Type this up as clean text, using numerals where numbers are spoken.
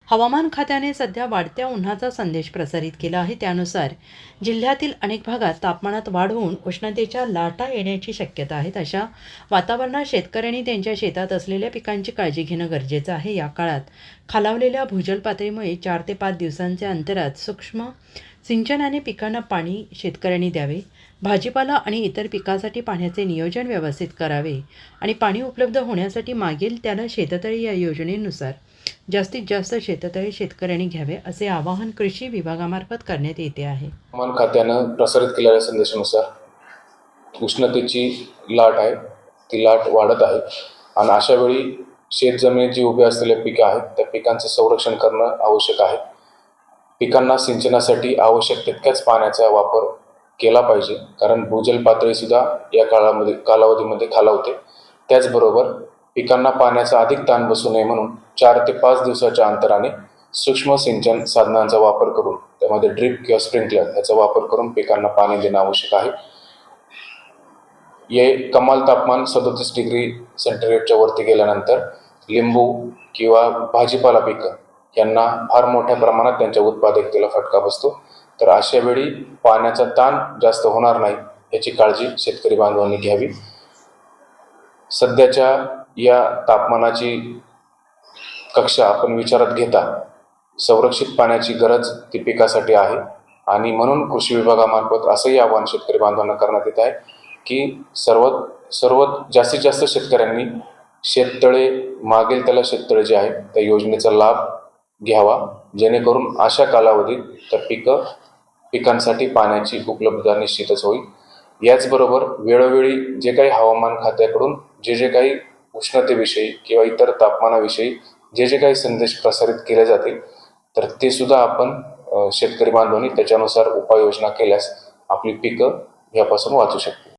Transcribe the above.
हवामान खात्याने सध्या वाढत्या उन्हाचा संदेश प्रसारित केला आहे. त्यानुसार जिल्ह्यातील अनेक भागात तापमानात वाढ होऊन उष्णतेच्या लाटा येण्याची शक्यता आहे. अशा वातावरणात शेतकऱ्यांनी त्यांच्या शेतात असलेल्या पिकांची काळजी घेणं गरजेचं आहे. या काळात खालावलेल्या भूजल पातळीमुळे 4 ते 5 दिवसांच्या अंतरात सूक्ष्म सिंचनाने पिकांना पाणी शेतकऱ्यांनी द्यावे. भाजीपाला आणि इतर पिकासाठी पाण्याचे नियोजन व्यवस्थित करावे आणि पाणी उपलब्ध होण्यासाठी मागील त्याला शेततळी या योजनेनुसार जास्तीत जास्त शेततळे शेतकऱ्यांनी घ्यावे असे आवाहन कृषी विभागामार्फत करण्यात येते आहे. हवामान खात्यानं प्रसारित केलेल्या संदेशानुसार उष्णतेची लाट आहे, ती लाट वाढत आहे आणि अशा वेळी शेतजमिनीत जी उभे असलेले पिकं आहेत त्या पिकांचं संरक्षण करणं आवश्यक आहे. पिकांना सिंचनासाठी आवश्यक तितक्याच पाण्याचा वापर केला पाहिजे, कारण भूजल पातळीसुद्धा या कालावधीमध्ये खालावते. त्याचबरोबर पिकांना पाण्याचा अधिक ताण बसू नये म्हणून 4 ते 5 दिवसाच्या अंतराने सूक्ष्म सिंचन साधनांचा वापर करून, त्यामध्ये ड्रिप किंवा स्प्रिंकलर याचा वापर करून पिकांना पाणी देणं आवश्यक आहे. हे कमाल तापमान 37 डिग्री सेंटीग्रेडच्या वरती गेल्यानंतर लिंबू किंवा भाजीपाला पिकं यांना फार मोठ्या प्रमाणात त्यांच्या उत्पादकतेला फटका बसतो. तर अशा वेळी पाण्याचा ताण जास्त होणार नाही याची काळजी शेतकरी बांधवांनी घ्यावी. सध्याच्या या तापमानाची कक्षा आपण विचारात घेता संरक्षित पाण्याची गरज ती पिकासाठी आहे आणि म्हणून कृषी विभागामार्फत असंही आवाहन शेतकरी बांधवांना करण्यात येत आहे की सर्वात जास्तीत जास्त शेतकऱ्यांनी शेततळे मागेल त्याला शेततळे जे आहे त्या योजनेचा लाभ घ्यावा, जेणेकरून अशा कालावधीत त्या पिकांसाठी पाण्याची उपलब्धता निश्चितच होईल. याचबरोबर वेळोवेळी जे काही हवामान खात्याकडून जे काही उष्णतेविषयी किंवा इतर तापमानाविषयी जे काही संदेश प्रसारित केले जातील तर ते सुद्धा आपण शेतकरी बांधवांनी त्याच्यानुसार उपाययोजना केल्यास आपली पिकं यापासून वाचू शकतील.